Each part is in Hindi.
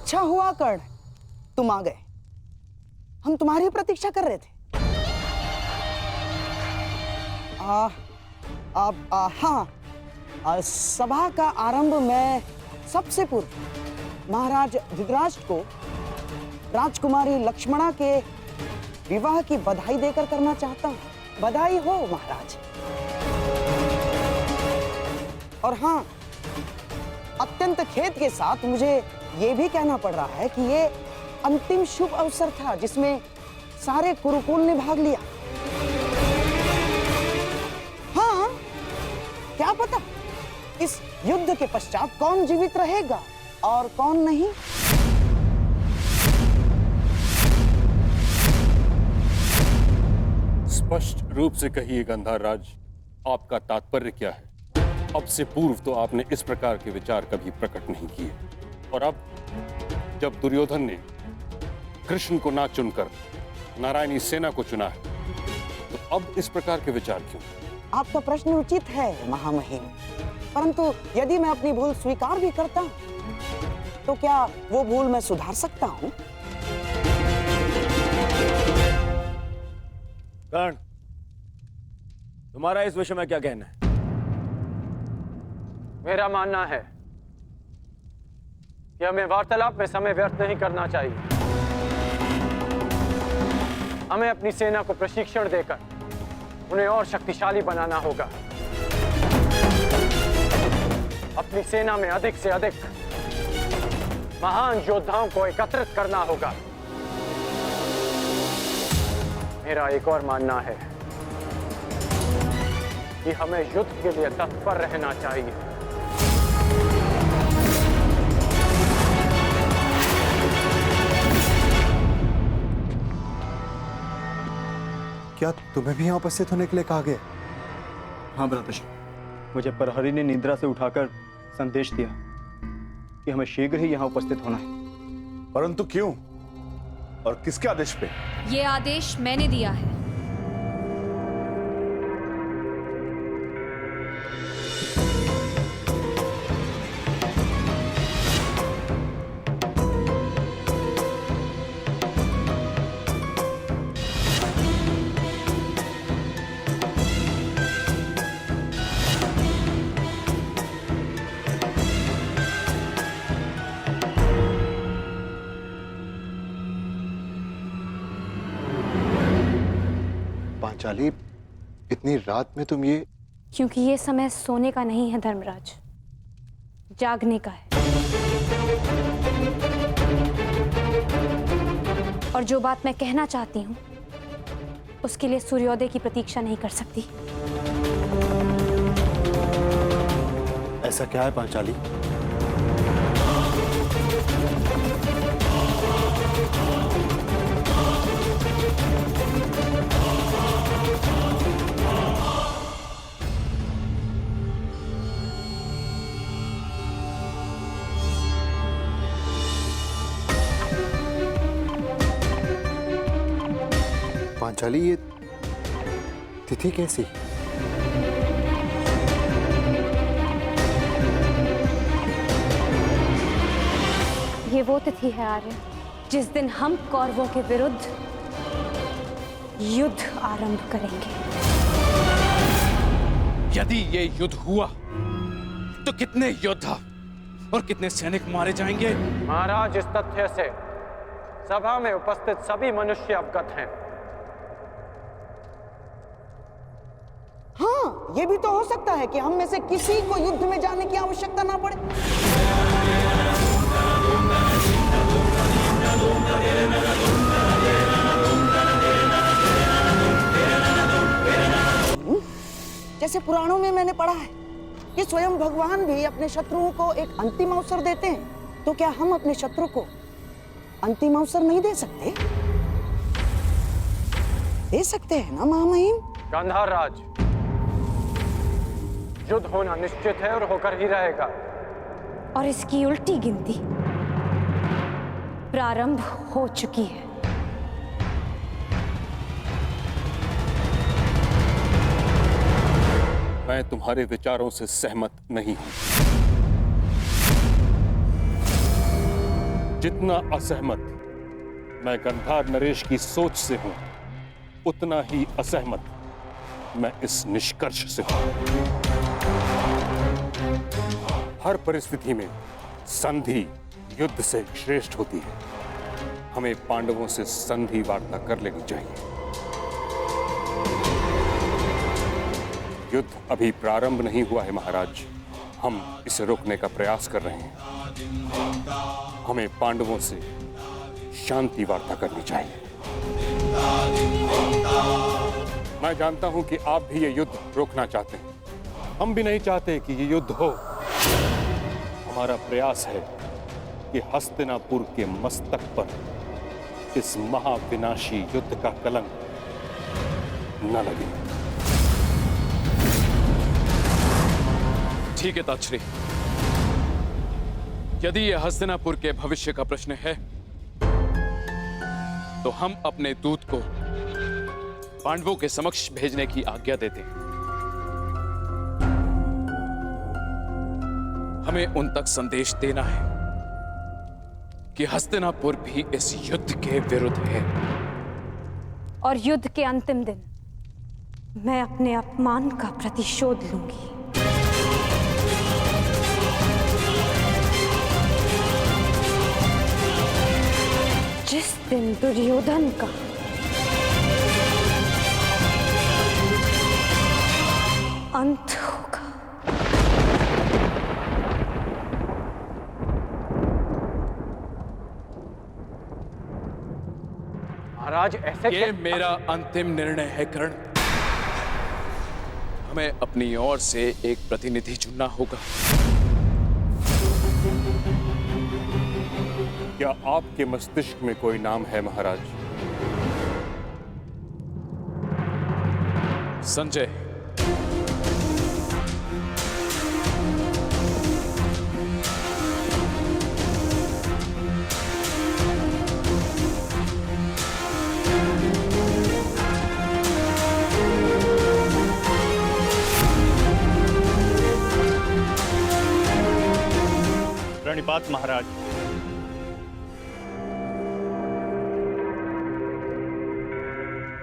अच्छा हुआ कर्ण, तुम आ गए। हम तुम्हारी प्रतीक्षा कर रहे थे। हाँ, सभा का आरंभ मैं सबसे पूर्व महाराज धृतराष्ट्र को राजकुमारी लक्ष्मणा के विवाह की बधाई देकर करना चाहता हूँ। बधाई हो महाराज। और हाँ, अत्यंत खेद के साथ मुझे यह भी कहना पड़ रहा है कि ये अंतिम शुभ अवसर था जिसमें सारे कुरुकुल ने भाग लिया। हाँ, क्या पता इस युद्ध के पश्चात कौन जीवित रहेगा और कौन नहीं। स्पष्ट रूप से कहिए गंधाराज, आपका तात्पर्य क्या है? अब से पूर्व तो आपने इस प्रकार के विचार कभी प्रकट नहीं किए, और अब जब दुर्योधन ने कृष्ण को ना चुनकर नारायणी सेना को चुना है, तो अब इस प्रकार के विचार क्यों? आपका प्रश्न उचित है महामहिम, परंतु यदि मैं अपनी भूल स्वीकार भी करता हूं, तो क्या वो भूल मैं सुधार सकता हूं? कर्ण, तुम्हारा इस विषय में क्या कहना है? मेरा मानना है कि हमें वार्तालाप में समय व्यर्थ नहीं करना चाहिए। हमें अपनी सेना को प्रशिक्षण देकर उन्हें और शक्तिशाली बनाना होगा। अपनी सेना में अधिक से अधिक महान योद्धाओं को एकत्रित करना होगा। मेरा एक और मानना है कि हमें युद्ध के लिए तत्पर रहना चाहिए। क्या तुम्हें भी यहाँ उपस्थित होने के लिए कहा गया? हाँ भ्राताश्री, मुझे प्रहरी ने निद्रा से उठाकर संदेश दिया कि हमें शीघ्र ही यहाँ उपस्थित होना है। परंतु क्यों और किसके आदेश पे? ये आदेश मैंने दिया है। पांचाली, इतनी रात में तुम ये? क्योंकि ये समय सोने का नहीं है धर्मराज, जागने का है। और जो बात मैं कहना चाहती हूँ उसके लिए सूर्योदय की प्रतीक्षा नहीं कर सकती। ऐसा क्या है पांचाली? पांचाली, ये तिथि कैसी? ये वो तिथि है आर्य जिस दिन हम कौरवों के विरुद्ध युद्ध आरंभ करेंगे। यदि ये युद्ध हुआ तो कितने योद्धा और कितने सैनिक मारे जाएंगे? महाराज, इस तथ्य से सभा में उपस्थित सभी मनुष्य अवगत हैं। हाँ, ये भी तो हो सकता है कि हम में से किसी को युद्ध में जाने की आवश्यकता ना पड़े। जैसे पुराणों में मैंने पढ़ा है कि स्वयं भगवान भी अपने शत्रुओं को एक अंतिम अवसर देते हैं, तो क्या हम अपने शत्रु को अंतिम अवसर नहीं दे सकते? दे सकते हैं ना महामहिम? गांधार राज, युद्ध होना निश्चित है और होकर ही रहेगा। और इसकी उल्टी गिनती प्रारंभ हो चुकी है। मैं तुम्हारे विचारों से सहमत नहीं हूं। जितना असहमत मैं गंधार नरेश की सोच से हूं, उतना ही असहमत मैं इस निष्कर्ष से हूं। हर परिस्थिति में संधि युद्ध से श्रेष्ठ होती है। हमें पांडवों से संधि वार्ता कर लेनी चाहिए। युद्ध अभी प्रारंभ नहीं हुआ है महाराज, हम इसे रोकने का प्रयास कर रहे हैं। हमें पांडवों से शांति वार्ता करनी चाहिए। मैं जानता हूं कि आप भी ये युद्ध रोकना चाहते हैं, हम भी नहीं चाहते कि ये युद्ध हो। हमारा प्रयास है कि हस्तिनापुर के मस्तक पर इस महाविनाशी युद्ध का कलंक न लगे। ठीक है ताक्षरी, यदि यह हस्तिनापुर के भविष्य का प्रश्न है तो हम अपने दूत को पांडवों के समक्ष भेजने की आज्ञा देते हैं। हमें उन तक संदेश देना है कि हस्तिनापुर भी इस युद्ध के विरुद्ध है। और युद्ध के अंतिम दिन मैं अपने अपमान का प्रतिशोध लूंगी। जिस दिन दुर्योधन का अंत होगा। महाराज ऐसे ये मेरा अंतिम निर्णय है कर्ण। हमें अपनी ओर से एक प्रतिनिधि चुनना होगा। क्या आपके मस्तिष्क में कोई नाम है महाराज? संजय। प्रणिपात महाराज।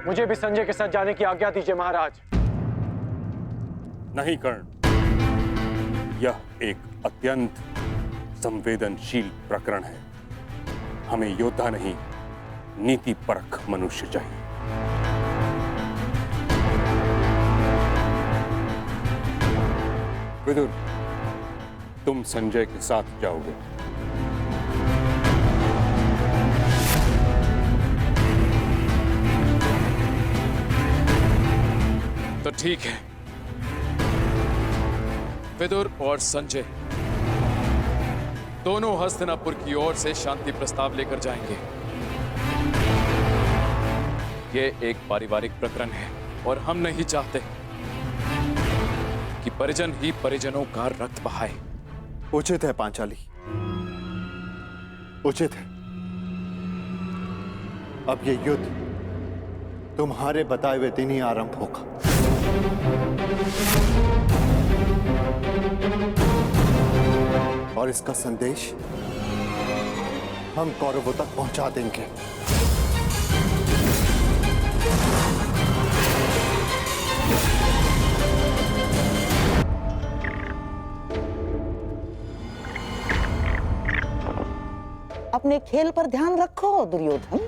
मुझे भी संजय के साथ जाने की आज्ञा दीजिए महाराज। नहीं कर्ण, यह एक अत्यंत संवेदनशील प्रकरण है। हमें योद्धा नहीं, नीति परख मनुष्य चाहिए। विदुर, तुम संजय के साथ जाओगे। तो ठीक है, विदुर और संजय दोनों हस्तिनापुर की ओर से शांति प्रस्ताव लेकर जाएंगे। ये एक पारिवारिक प्रकरण है और हम नहीं चाहते कि परिजन ही परिजनों का रक्त बहाए। उचित है पांचाली, उचित है। अब ये युद्ध तुम्हारे बताए हुए दिन ही आरंभ होगा। और इसका संदेश हम कौरवों तक पहुंचा देंगे। अपने खेल पर ध्यान रखो दुर्योधन,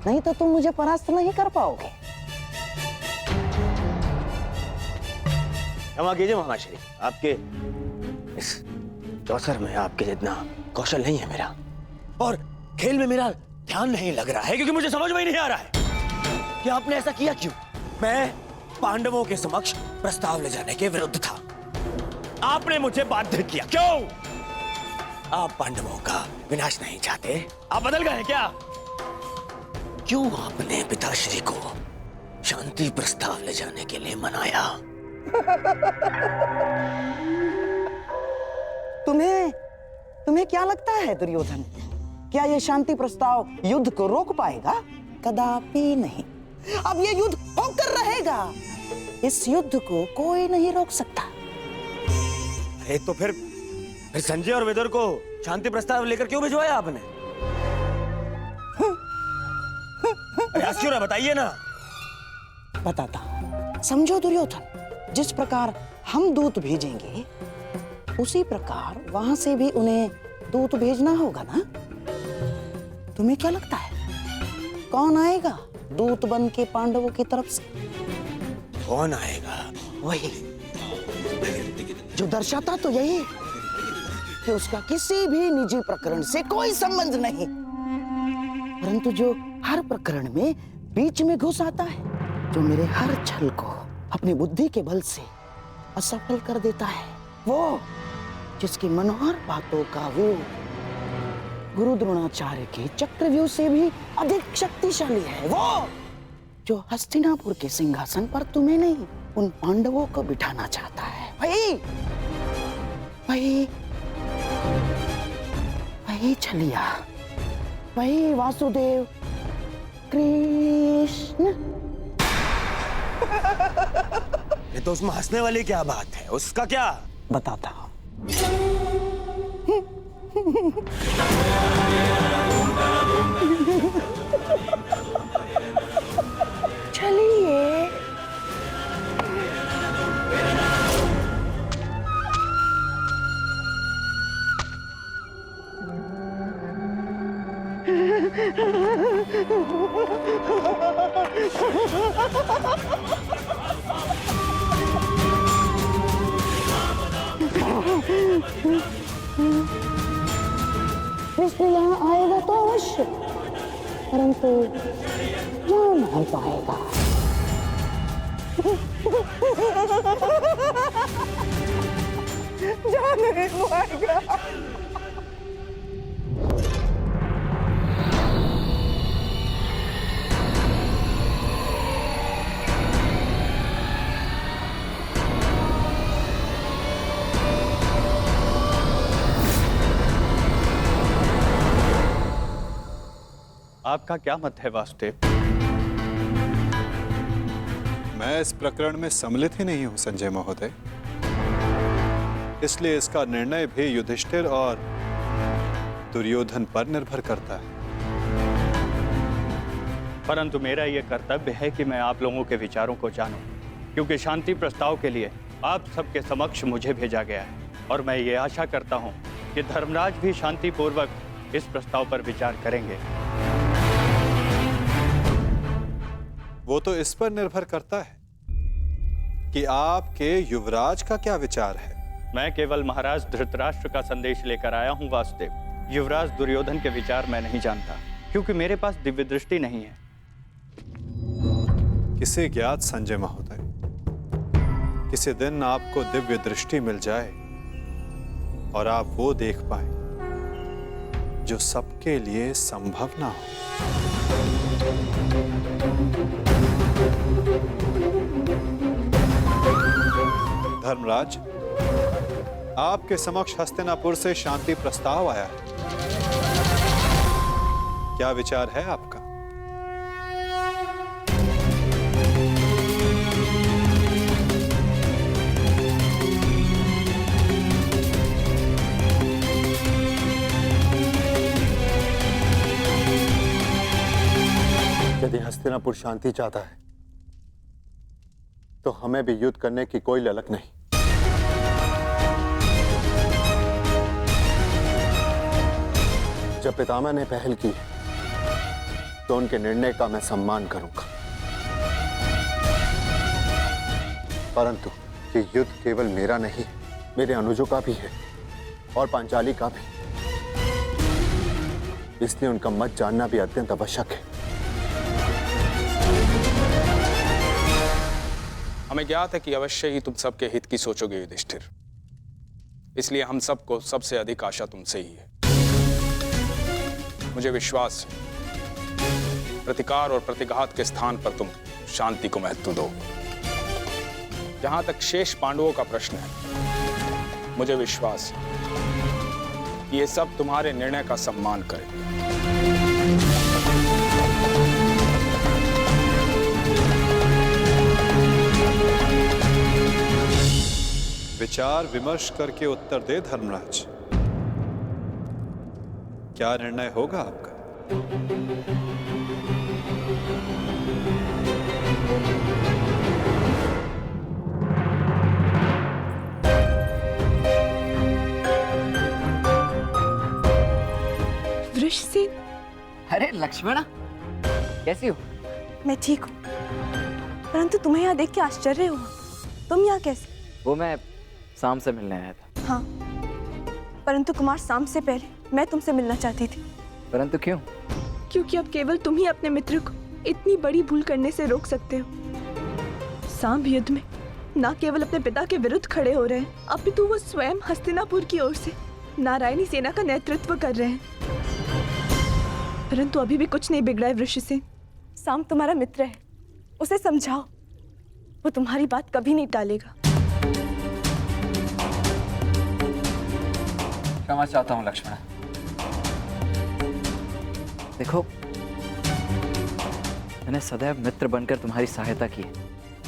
नहीं तो तुम मुझे परास्त नहीं कर पाओगे। क्षमा कीजिए महामाश्री, आपके इस चौसर में आपके जितना कौशल नहीं है मेरा, और खेल में मेरा ध्यान नहीं लग रहा है, क्योंकि मुझे समझ में ही नहीं आ रहा है कि आपने ऐसा किया क्यों। मैं पांडवों के समक्ष प्रस्ताव ले जाने के विरुद्ध था, आपने मुझे बाध्य किया। क्यों? आप पांडवों का विनाश नहीं चाहते? आप बदल गए क्या? क्यों आपने पिताश्री को शांति प्रस्ताव ले जाने के लिए मनाया? तुम्हें क्या लगता है दुर्योधन, क्या यह शांति प्रस्ताव युद्ध को रोक पाएगा? कदापि नहीं। अब यह युद्ध होकर रहेगा। इस युद्ध को कोई नहीं रोक सकता। तो फिर संजय और विदुर को शांति प्रस्ताव लेकर क्यों भिजवाया आपने? प्रयास क्यों ना बताइए ना। बताता हूं। समझो दुर्योधन, जिस प्रकार हम दूत भेजेंगे उसी प्रकार वहां से भी उन्हें दूत भेजना होगा ना। तुम्हें क्या लगता है कौन आएगा दूत बन के पांडवों की तरफ से? कौन आएगा? वही जो दर्शाता तो यही कि उसका किसी भी निजी प्रकरण से कोई संबंध नहीं, परंतु जो हर प्रकरण में बीच में घुस आता है, जो मेरे हर छल को अपनी बुद्धि के बल से असफल कर देता है, वो जिसकी मनोहर बातों का व्यू गुरु द्रोणाचार्य के चक्रव्यूह से भी अधिक शक्तिशाली है, वो जो हस्तिनापुर के सिंहासन पर तुम्हें नहीं उन पांडवों को बिठाना चाहता है। वही छलिया, वही वासुदेव कृष्ण। ये तो उसमें हंसने वाली क्या बात है? उसका क्या? बताता हूं। चलिए। कृष्ण यहाँ आएगा तो अवश्य, परंतु यहाँ नहीं पाएगा। जा नहीं पाएगा। आपका क्या मत है वासुदेव? मैं इस प्रकरण में सम्मिलित ही नहीं हूं संजय महोदय, इसलिए इसका निर्णय भी युधिष्ठिर और दुर्योधन पर निर्भर करता है। परंतु मेरा यह कर्तव्य है कि मैं आप लोगों के विचारों को जानूं, क्योंकि शांति प्रस्ताव के लिए आप सबके समक्ष मुझे भेजा गया है, और मैं ये आशा करता हूं कि धर्मराज भी शांतिपूर्वक इस प्रस्ताव पर विचार करेंगे। वो तो इस पर निर्भर करता है कि आपके युवराज का क्या विचार है। मैं केवल महाराज धृतराष्ट्र का संदेश लेकर आया हूं वासुदेव। युवराज दुर्योधन के विचार मैं नहीं जानता, क्योंकि मेरे पास दिव्य दृष्टि नहीं है। किसे ज्ञात संजय महोदय, किसी दिन आपको दिव्य दृष्टि मिल जाए और आप वो देख पाए जो सबके लिए संभव ना हो। धर्मराज, आपके समक्ष हस्तिनापुर से शांति प्रस्ताव आया है, क्या विचार है आपका? यदि हस्तिनापुर शांति चाहता है तो हमें भी युद्ध करने की कोई ललक नहीं। जब पितामह ने पहल की तो उनके निर्णय का मैं सम्मान करूंगा, परंतु ये युद्ध केवल मेरा नहीं, मेरे अनुजों का भी है और पांचाली का भी, इसलिए उनका मत जानना भी अत्यंत आवश्यक है। हमें ज्ञात है कि अवश्य ही तुम सबके हित की सोचोगे युधिष्ठिर, इसलिए हम सबको सबसे अधिक आशा तुमसे ही है। मुझे विश्वास है प्रतिकार और प्रतिघात के स्थान पर तुम शांति को महत्व दो। जहां तक शेष पांडवों का प्रश्न है, मुझे विश्वास है कि ये सब तुम्हारे निर्णय का सम्मान करेंगे। विचार विमर्श करके उत्तर दे धर्मराज, क्या निर्णय होगा आपका? वृषसेन, अरे लक्ष्मणा, कैसी हो? मैं ठीक हूँ, परंतु तुम्हें यहाँ देख के आश्चर्य हुआ। तुम यहाँ कैसे? वो मैं शाम से मिलने आया था। हाँ, परंतु कुमार शाम से पहले मैं तुमसे मिलना चाहती थी। परंतु क्यों? क्योंकि अब केवल तुम ही अपने मित्र को इतनी बड़ी भूल करने से रोक सकते हो। सांब युद्ध में न केवल अपने पिता के विरुद्ध खड़े हो रहे हैं, अपितु वो स्वयं हस्तिनापुर की ओर से नारायणी सेना का नेतृत्व कर रहे हैं। परंतु अभी भी कुछ नहीं बिगड़ा है वृषसेन। सांब तुम्हारा मित्र है, उसे समझाओ, वो तुम्हारी बात कभी नहीं टालेगा। क्षमा चाहता हूँ लक्ष्मणा। देखो, मैंने सदैव मित्र बनकर तुम्हारी सहायता की है,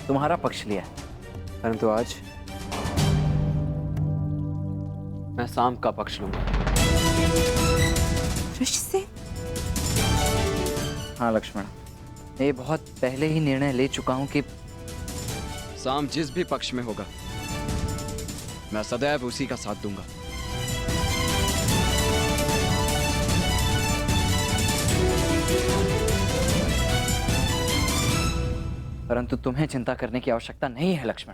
तुम्हारा पक्ष लिया है, परंतु आज मैं सांब का पक्ष लूंगा। वृषसेन? हाँ लक्ष्मण, मैं ये बहुत पहले ही निर्णय ले चुका हूं कि सांब जिस भी पक्ष में होगा, मैं सदैव उसी का साथ दूंगा। परंतु तुम्हें चिंता करने की आवश्यकता नहीं है लक्ष्मण।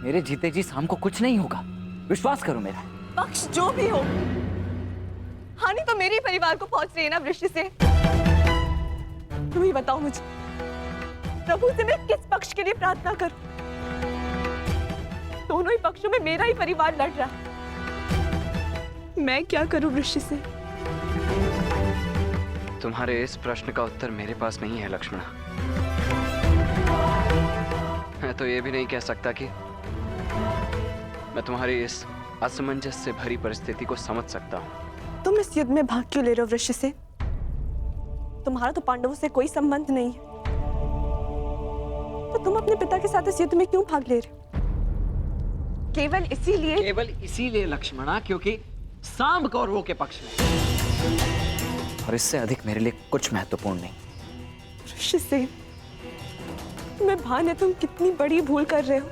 मेरे जीते जी सांब को कुछ नहीं होगा, विश्वास करो मेरा। पक्ष जो भी हो, हानि तो मेरे परिवार को पहुंच रही है ना वृषसेन। तुम ही बताओ मुझे, प्रभु से मैं किस पक्ष के लिए प्रार्थना करूं? दोनों ही पक्षों में मेरा ही परिवार लड़ रहा है। मैं क्या करूं वृषसेन? तुम्हारे इस प्रश्न का उत्तर मेरे पास नहीं है लक्ष्मणा। मैं तो ये भी नहीं कह सकता कि मैं तुम्हारी इस असमंजस से भरी परिस्थिति को समझ सकता हूँ। तुम इस युद्ध में भाग क्यों ले रहे हो वृषसेन? तुम्हारा तो पांडवों से कोई संबंध नहीं है, तो तुम अपने पिता के साथ इस युद्ध में क्यों भाग ले रहे हो? केवल इसीलिए? केवल इसीलिए लक्ष्मणा, क्योंकि सांब कौरवों के पक्ष में, और इससे अधिक मेरे लिए कुछ महत्वपूर्ण नहीं। वृषसेन, तुम्हें भान है तुम कितनी बड़ी भूल कर रहे हो?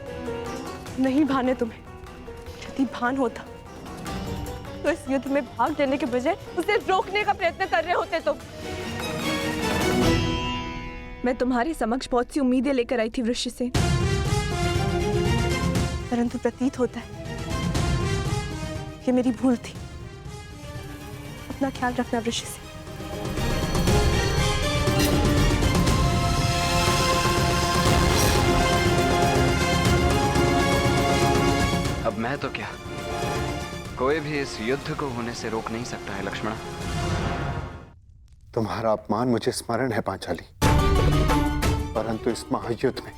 नहीं भान है तुम्हें। यदि भान होता तो इस युद्ध में भाग लेने के बजाय उसे रोकने का प्रयत्न कर रहे होते तुम। मैं तुम्हारे समक्ष बहुत सी उम्मीदें लेकर आई थी वृषसेन, परंतु प्रतीत होता है कि मेरी भूल थी। अपना ख्याल रखना वृषसेन। अब मैं तो क्या, कोई भी इस युद्ध को होने से रोक नहीं सकता है लक्ष्मणा। तुम्हारा अपमान मुझे स्मरण है पांचाली, परंतु इस महायुद्ध में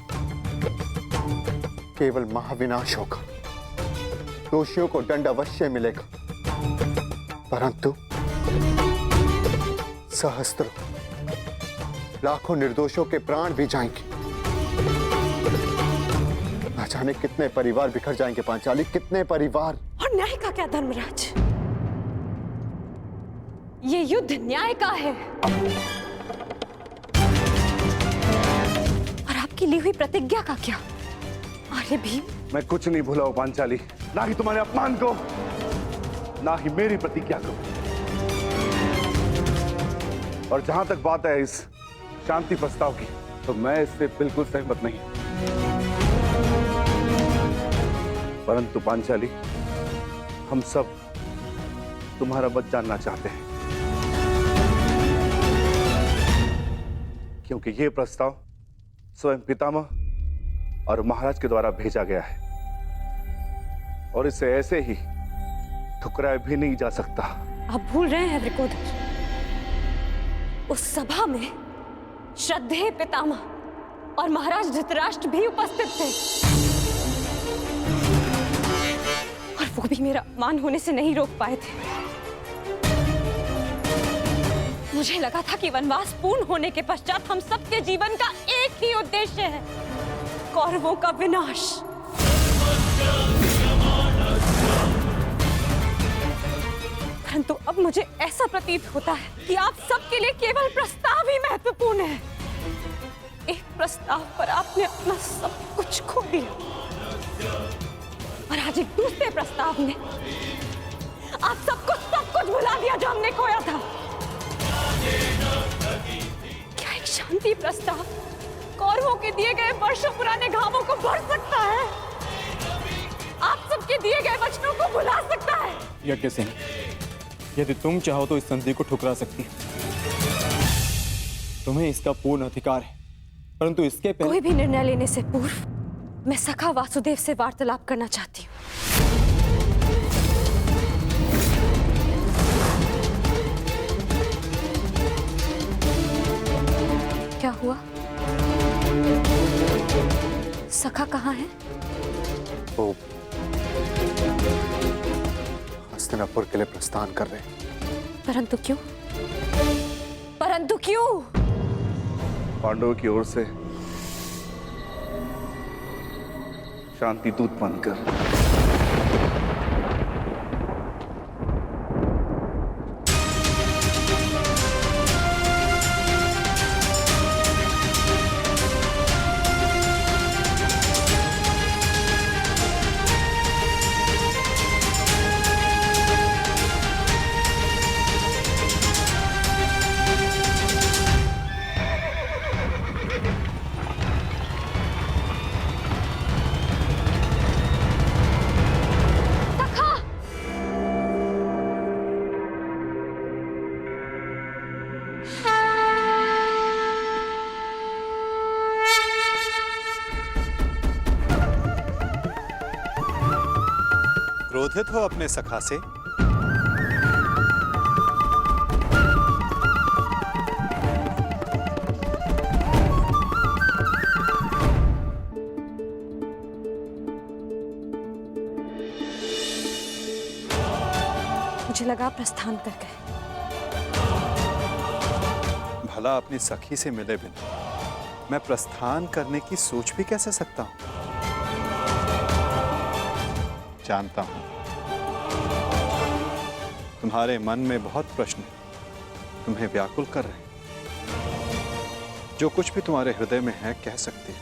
केवल महाविनाश होगा। दोषियों को दंड अवश्य मिलेगा, परंतु सहस्त्रों लाखों निर्दोषों के प्राण भी जाएंगे। न जाने कितने परिवार बिखर जाएंगे पांचाली, कितने परिवार। और न्याय का क्या धर्मराज? ये युद्ध न्याय का है, और आपकी ली हुई प्रतिज्ञा का क्या? अरे भीम, मैं कुछ नहीं भूला हूं पांचाली, ना ही तुम्हारे अपमान को, ना ही मेरी प्रतिज्ञा को। और जहां तक बात है इस शांति प्रस्ताव की, तो मैं इससे बिल्कुल सहमत नहीं। परंतु पांचाली, हम सब तुम्हारा मत जानना चाहते हैं, क्योंकि यह प्रस्ताव स्वयं पितामह और महाराज के द्वारा भेजा गया है, और इसे ऐसे ही ठुकराया भी नहीं जा सकता। आप भूल रहे हैं वृकोदर, उस सभा में श्रद्धेय पितामह और महाराज धृतराष्ट्र भी उपस्थित थे, और वो भी मेरा अपमान होने से नहीं रोक पाए थे। मुझे लगा था कि वनवास पूर्ण होने के पश्चात हम सबके जीवन का एक ही उद्देश्य है, कौरवों का विनाश। परंतु अब मुझे ऐसा प्रतीत होता है कि आप सबके लिए केवल प्रस्ताव ही महत्वपूर्ण है। एक प्रस्ताव पर आपने अपना सब कुछ खो दिया और आज एक दूसरे प्रस्ताव में आप सब कुछ भुला दिया जो हमने खोया था। क्या एक शांति प्रस्ताव कौरवों के दिए गए वर्षों पुराने घावों को भर सकता है? आप सबके दिए गए वचनों को भुला सकता है? यज्ञसेन, यदि तुम चाहो तो इस संधि को ठुकरा सकती हो। तुम्हें इसका पूर्ण अधिकार है, परंतु इसके पहले कोई भी निर्णय लेने से पूर्व मैं सखा वासुदेव से वार्तालाप करना चाहती हूँ। क्या हुआ? सखा कहाँ है? वो हस्तिनापुर के लिए प्रस्थान कर रहे हैं। परंतु क्यों? परंतु क्यों? पांडवों की ओर से शांति दूत बनकर। क्रोधित हो अपने सखा से? मुझे लगा प्रस्थान कर गए। भला अपनी सखी से मिले बिना मैं प्रस्थान करने की सोच भी कैसे सकता हूं? जानता हूं तुम्हारे मन में बहुत प्रश्न तुम्हें व्याकुल कर रहे हैं। जो कुछ भी तुम्हारे हृदय में है कह सकती हो।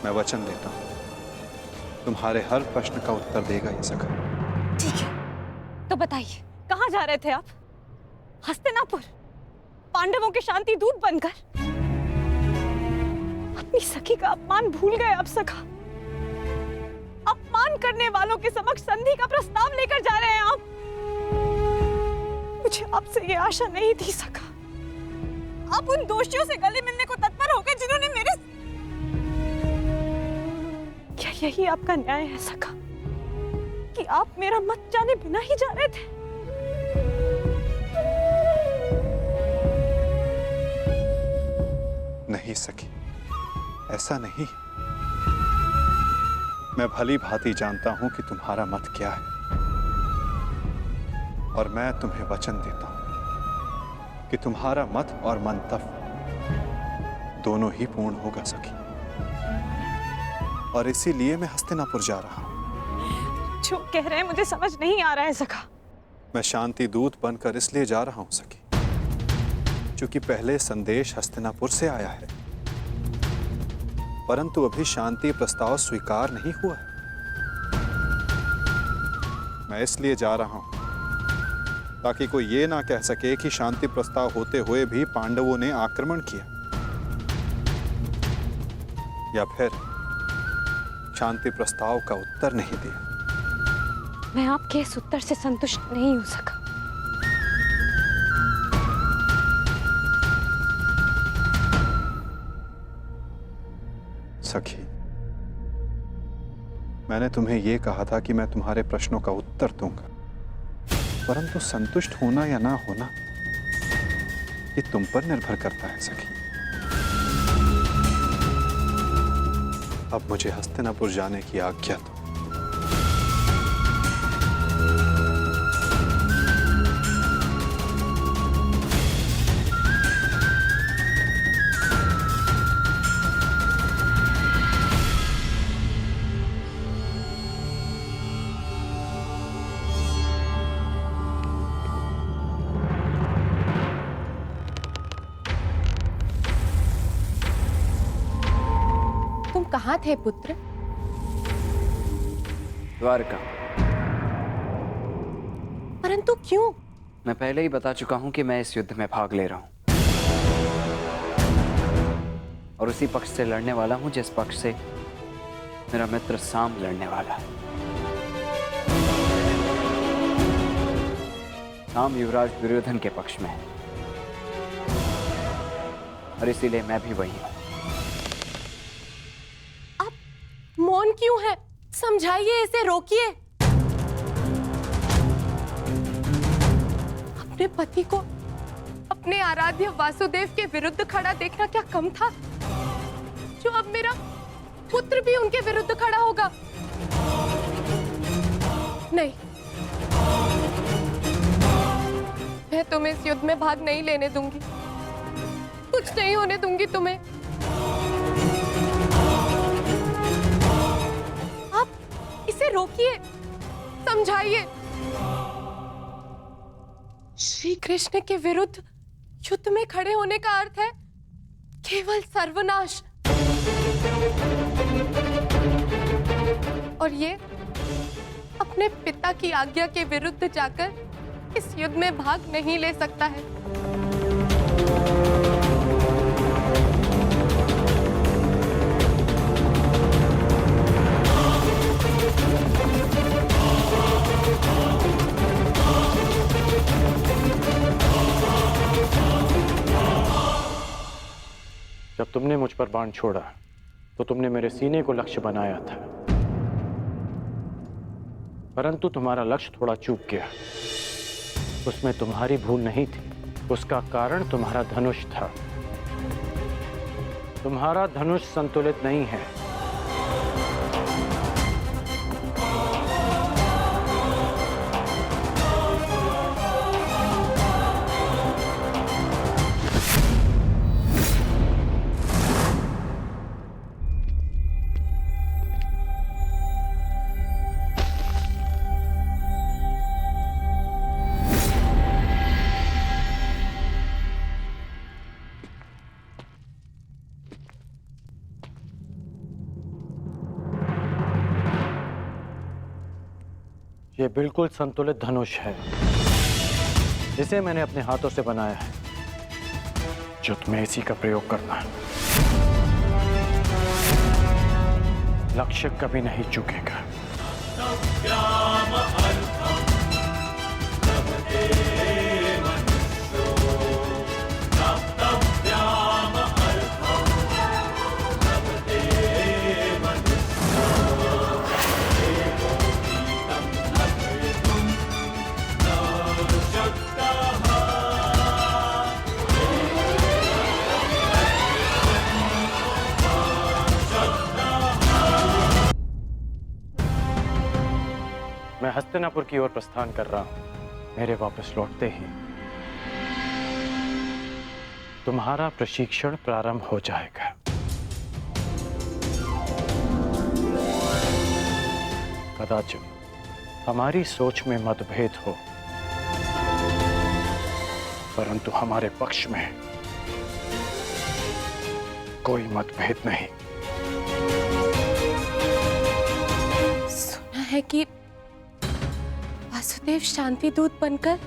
मैं वचन देता हूं तुम्हारे हर प्रश्न का उत्तर देगा ये सखा। ठीक है, तो बताइए कहाँ जा रहे थे आप? हस्तिनापुर, पांडवों के शांति दूत बनकर? अपनी सखी का अपमान भूल गए आप सखा? अपमान करने वालों के समक्ष संधि का प्रस्ताव लेकर जा रहे हैं आप? मुझे आपसे ये आशा नहीं थी सखा। आप उन दोषियों से गले मिलने को तत्पर हो गए जिन्होंने मेरे... क्या यही आपका न्याय है सखा कि आप मेरा मत जाने बिना ही जा रहे थे? नहीं सखी, ऐसा नहीं। मैं भली भांति जानता हूं कि तुम्हारा मत क्या है और मैं तुम्हें वचन देता हूं कि तुम्हारा मत और मंतव्य दोनों ही पूर्ण होगा सखी। और इसीलिए मैं हस्तिनापुर जा रहा हूं। जो कह रहे हैं मुझे समझ नहीं आ रहा है सखा। मैं शांति दूत बनकर इसलिए जा रहा हूं सखी क्योंकि पहले संदेश हस्तिनापुर से आया है, परंतु अभी शांति प्रस्ताव स्वीकार नहीं हुआ है। मैं इसलिए जा रहा हूं ताकि कोई ये ना कह सके कि शांति प्रस्ताव होते हुए भी पांडवों ने आक्रमण किया, या फिर शांति प्रस्ताव का उत्तर नहीं दिया। मैं आपके इस उत्तर से संतुष्ट नहीं हो सका। सखी, मैंने तुम्हें यह कहा था कि मैं तुम्हारे प्रश्नों का उत्तर दूंगा, परंतु संतुष्ट होना या ना होना ये तुम पर निर्भर करता है सखी। अब मुझे हस्तिनापुर जाने की आज्ञा दो। कहाँ थे पुत्र? द्वारका। परंतु क्यों? मैं पहले ही बता चुका हूं कि मैं इस युद्ध में भाग ले रहा हूं और उसी पक्ष से लड़ने वाला हूं जिस पक्ष से मेरा मित्र सांब लड़ने वाला है। सांब युवराज दुर्योधन के पक्ष में है और इसीलिए मैं भी वही हूं। आप मौन क्यों है? समझाइए, इसे रोकिए। अपने पति को अपने आराध्य वासुदेव के विरुद्ध खड़ा देखना क्या कम था, जो अब मेरा पुत्र भी उनके विरुद्ध खड़ा होगा? नहीं, मैं तुम्हें इस युद्ध में भाग नहीं लेने दूंगी। कुछ नहीं होने दूंगी तुम्हें। आप इसे रोकिए, समझाइए। श्री कृष्ण के विरुद्ध युद्ध में खड़े होने का अर्थ है केवल सर्वनाश। और ये अपने पिता की आज्ञा के विरुद्ध जाकर इस युद्ध में भाग नहीं ले सकता है। जब तुमने मुझ पर बाण छोड़ा तो तुमने मेरे सीने को लक्ष्य बनाया था, परंतु तुम्हारा लक्ष्य थोड़ा चूक गया। उसमें तुम्हारी भूल नहीं थी, उसका कारण तुम्हारा धनुष था। तुम्हारा धनुष संतुलित नहीं है। ये बिल्कुल संतुलित धनुष है, इसे मैंने अपने हाथों से बनाया है। जो तुम्हें इसी का प्रयोग करना है। लक्ष्य कभी नहीं चूकेगा। मैं हस्तिनापुर की ओर प्रस्थान कर रहा हूं। मेरे वापस लौटते ही तुम्हारा प्रशिक्षण प्रारंभ हो जाएगा। कदाचित हमारी सोच में मतभेद हो, परंतु हमारे पक्ष में कोई मतभेद नहीं। सुना है कि वासुदेव शांति दूत बनकर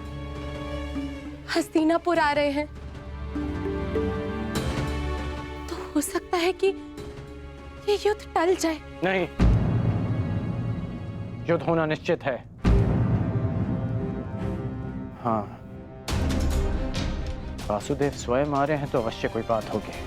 हस्तिनापुर आ रहे हैं, तो हो सकता है कि ये युद्ध टल जाए। नहीं, युद्ध होना निश्चित है। हाँ, वासुदेव स्वयं आ रहे हैं तो अवश्य कोई बात होगी।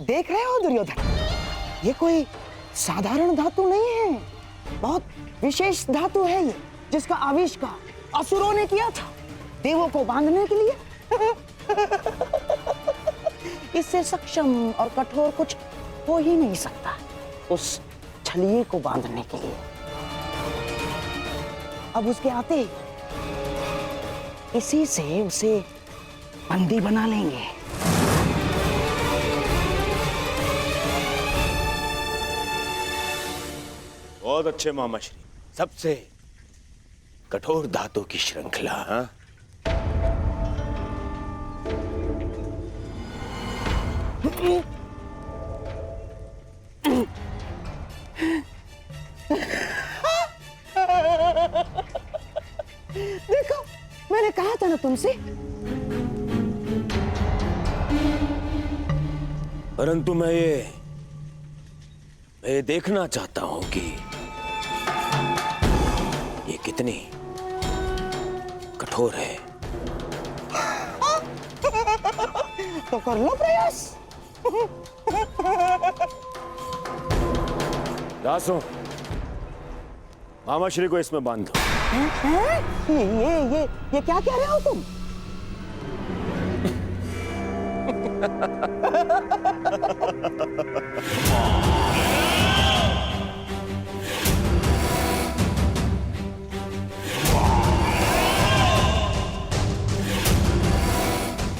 देख रहे हो दुर्योधन, ये कोई साधारण धातु नहीं है, बहुत विशेष धातु है ये, जिसका आविष्कार असुरों ने किया था देवों को बांधने के लिए। इससे सक्षम और कठोर कुछ हो ही नहीं सकता। उस छलिए को बांधने के लिए। अब उसके आते ही इसी से उसे बंदी बना लेंगे। बहुत अच्छे मामा श्री, सबसे कठोर धातु की श्रृंखला। हाँ? देखो, मैंने कहा था ना तुमसे। परंतु मैं ये देखना चाहता हूं कि ये कितनी कठोर है। तो कर लो प्रयास। दासों, मामा श्री को इसमें बांध दो। ये क्या कह रहे हो तुम?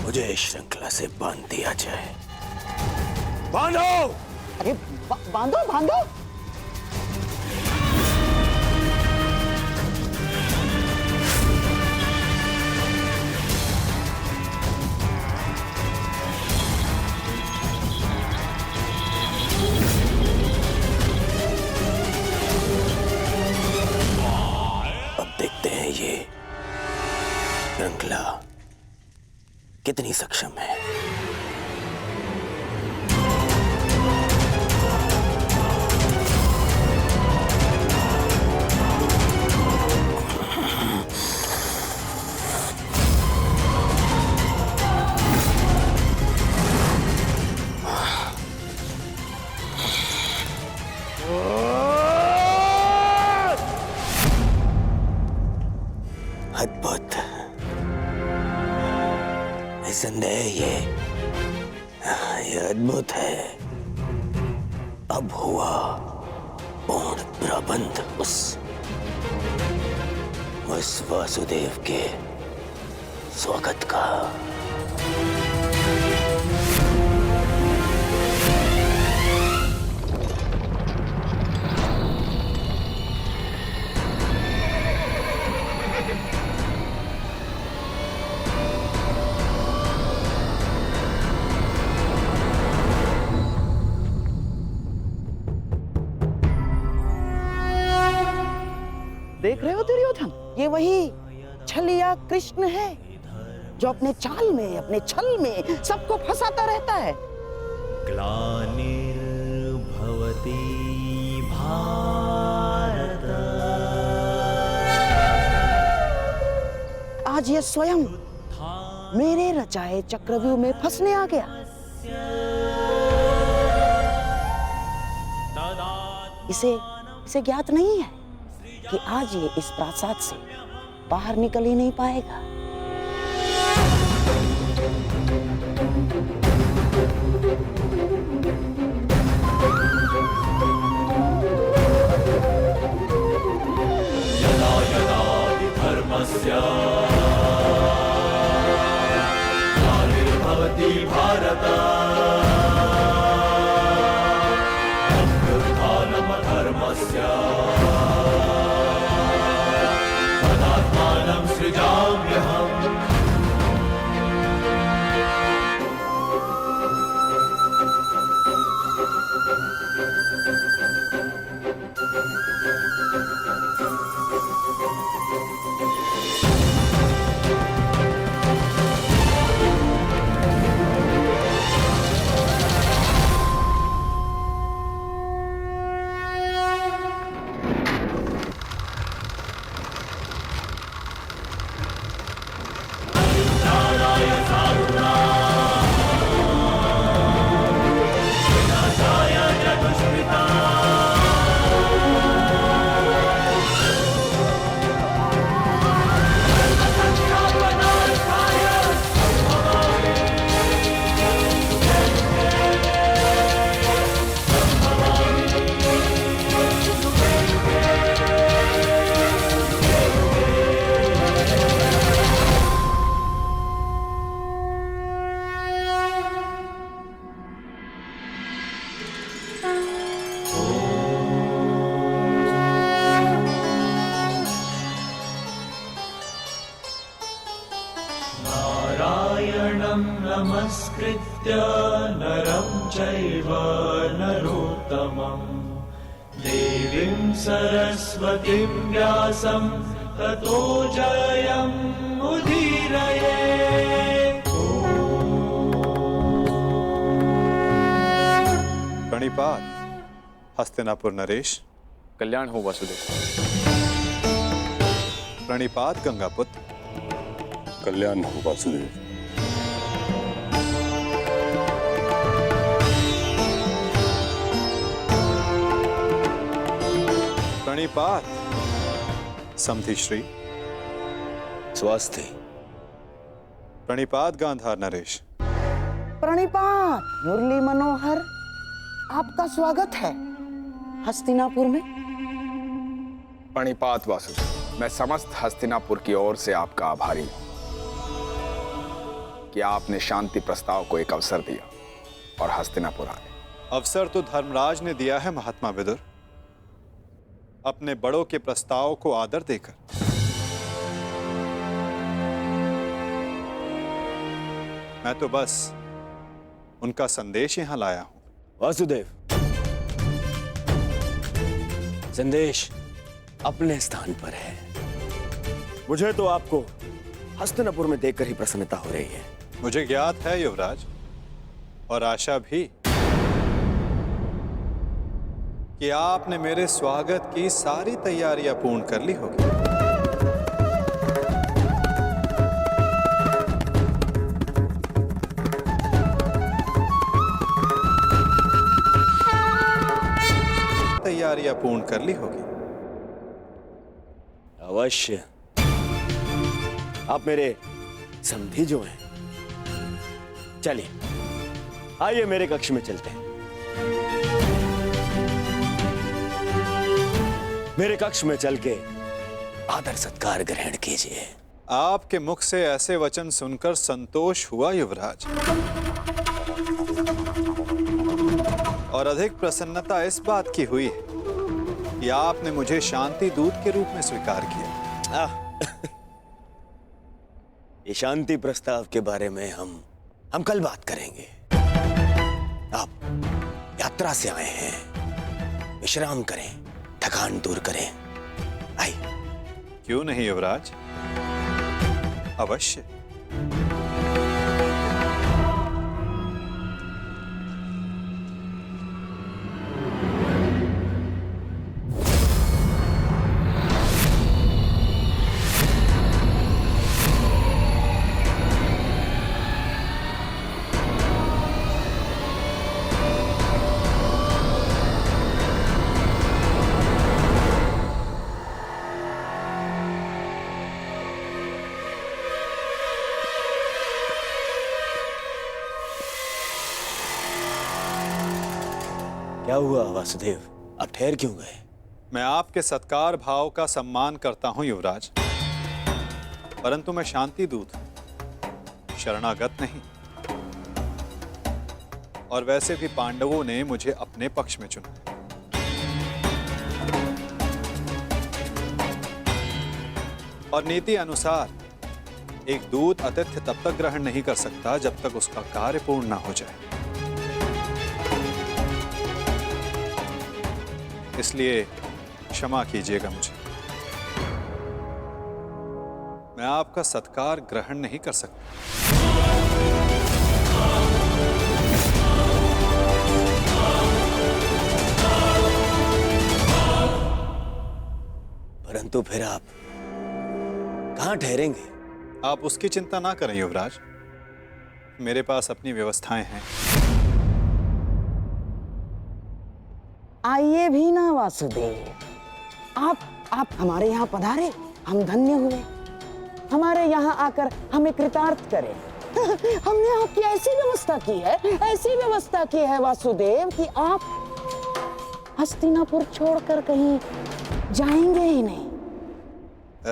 मुझे इस श्रृंखला से बांध दिया जाए। बांधो! अरे बांधो बांधो। अब देखते हैं ये श्रृंखला कितनी सक्षम है। अद्भुत, निसंदेह ये अद्भुत है। अब हुआ पूर्ण प्रबंध उस वासुदेव के स्वागत का। देख रहे हो दुर्योधन, ये वही छलिया कृष्ण है जो अपने चाल में, अपने छल में सबको फंसाता रहता है। ग्लानिर्भवति भारत। आज ये स्वयं मेरे रचाए चक्रव्यूह में फंसने आ गया। इसे ज्ञात नहीं है कि आज ये इस प्रासाद से बाहर निकल ही नहीं पाएगा। यदा यदा हि धर्मस्य ग्लानिर्भवति भारत अभ्युत्थानम् अधर्मस्य तदात्मानं सृजाम्यहम्। सुरगणं नमस्कृत्य नरं चैव नरोत्तमं देवीं सरस्वतीं व्यासं ततो जयमुदीरये। प्रणिपात हस्तिनापुर नरेश। कल्याण हो वासुदेव। प्रणिपात गंगापुत्र। कल्याण हो वासुदेव। प्रणिपात समधि श्री। स्वास्थ्य। प्रणिपात गांधार नरेश। प्रणिपात मुरली मनोहर, आपका स्वागत है हस्तिनापुर में। प्रणिपात वासुदेव, मैं समस्त हस्तिनापुर की ओर से आपका आभारी हूं कि आपने शांति प्रस्ताव को एक अवसर दिया और हस्तिनापुर आए। अवसर तो धर्मराज ने दिया है महात्मा विदुर, अपने बड़ों के प्रस्ताव को आदर देकर। मैं तो बस उनका संदेश यहां लाया हूं। वासुदेव, संदेश अपने स्थान पर है। मुझे तो आपको हस्तिनापुर में देखकर ही प्रसन्नता हो रही है। मुझे ज्ञात है युवराज, और आशा भी, कि आपने मेरे स्वागत की सारी तैयारियां पूर्ण कर ली होगी। तैयारियां पूर्ण कर ली होगी। अवश्य। आप मेरे समधी जो हैं। चलिए, आइए मेरे कक्ष में चलते हैं। मेरे कक्ष में चल के आदर सत्कार ग्रहण कीजिए। आपके मुख से ऐसे वचन सुनकर संतोष हुआ युवराज, और अधिक प्रसन्नता इस बात की हुई है कि आपने मुझे शांति दूत के रूप में स्वीकार किया। ये शांति प्रस्ताव के बारे में हम कल बात करेंगे। आप यात्रा से आए हैं, विश्राम करें, थकान दूर करें। आइए। क्यों नहीं युवराज, अवश्य। क्या हुआ वासुदेव, आप ठहर क्यों गए? मैं आपके सत्कार भाव का सम्मान करता हूं युवराज, परंतु मैं शांति दूत हूं, शरणागत नहीं। और वैसे भी पांडवों ने मुझे अपने पक्ष में चुना। और नीति अनुसार एक दूत आतिथ्य तब तक ग्रहण नहीं कर सकता जब तक उसका कार्य पूर्ण ना हो जाए। इसलिए क्षमा कीजिएगा मुझे, मैं आपका सत्कार ग्रहण नहीं कर सकता। परंतु फिर आप कहां ठहरेंगे? आप उसकी चिंता ना करें युवराज, मेरे पास अपनी व्यवस्थाएं हैं। आइए भी ना वासुदेव, आप हमारे यहाँ पधारे, हम धन्य हुए। हमारे यहाँ आकर हमें कृतार्थ करें। हमने आपकी ऐसी व्यवस्था की है वासुदेव कि आप हस्तिनापुर छोड़कर कहीं जाएंगे ही नहीं।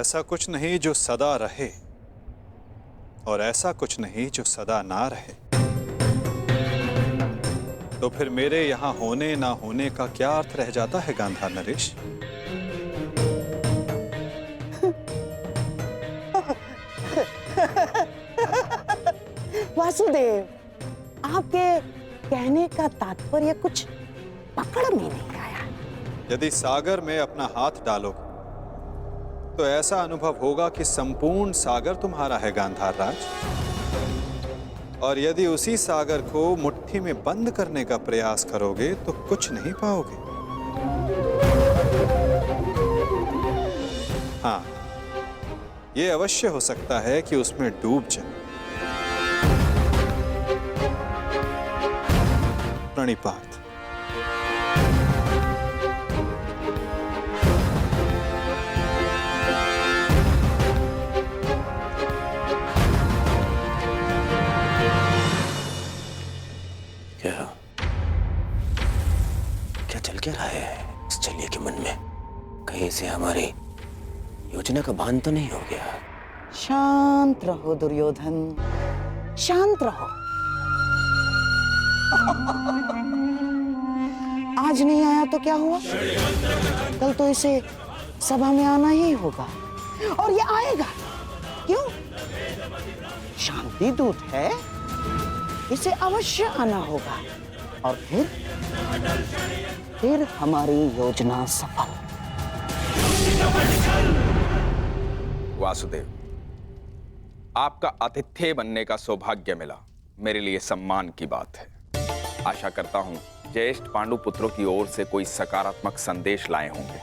ऐसा कुछ नहीं जो सदा रहे, और ऐसा कुछ नहीं जो सदा ना रहे। तो फिर मेरे यहाँ होने ना होने का क्या अर्थ रह जाता है गांधार नरेश? वासुदेव, आपके कहने का तात्पर्य कुछ पकड़ में नहीं आया। यदि सागर में अपना हाथ डालोगे तो ऐसा अनुभव होगा कि संपूर्ण सागर तुम्हारा है गांधार राज। और यदि उसी सागर को मुट्ठी में बंद करने का प्रयास करोगे तो कुछ नहीं पाओगे। हाँ, यह अवश्य हो सकता है कि उसमें डूब जाए। प्रणिपात। क्या चल क्या रहा है इस चलिए के मन में? कहीं से हमारी योजना का भान तो नहीं हो गया? शांत रहो दुर्योधन, शांत रहो। आज नहीं आया तो क्या हुआ? कल तो इसे सभा में आना ही होगा और ये आएगा। क्यों? शांति दूत है, इसे अवश्य आना होगा और फिर हमारी योजना सफल। वासुदेव, आपका आतिथ्य बनने का सौभाग्य मिला, मेरे लिए सम्मान की बात है। आशा करता हूं ज्येष्ठ पांडु पुत्रों की ओर से कोई सकारात्मक संदेश लाए होंगे।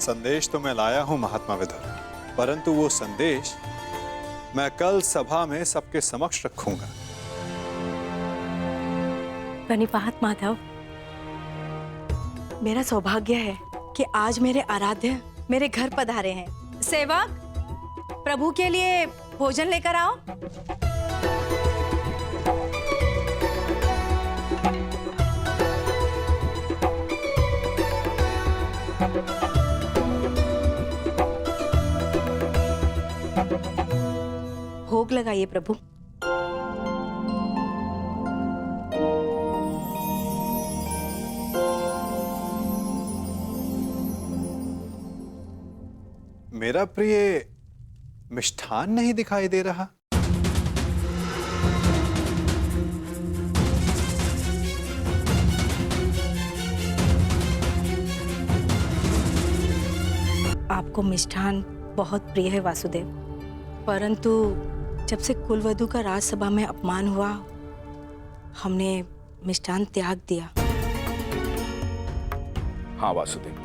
संदेश तो मैं लाया हूं महात्मा विदुर, परंतु वो संदेश मैं कल सभा में सबके समक्ष रखूंगा। प्रणिपात माधव, मेरा सौभाग्य है कि आज मेरे आराध्य मेरे घर पधारे हैं। सेवक, प्रभु के लिए भोजन लेकर आओ। भोग लगाइए प्रभु। मेरा प्रिय मिष्ठान नहीं दिखाई दे रहा। आपको मिष्ठान बहुत प्रिय है वासुदेव, परंतु जब से कुलवधू का राजसभा में अपमान हुआ, हमने मिष्ठान त्याग दिया। हाँ वासुदेव,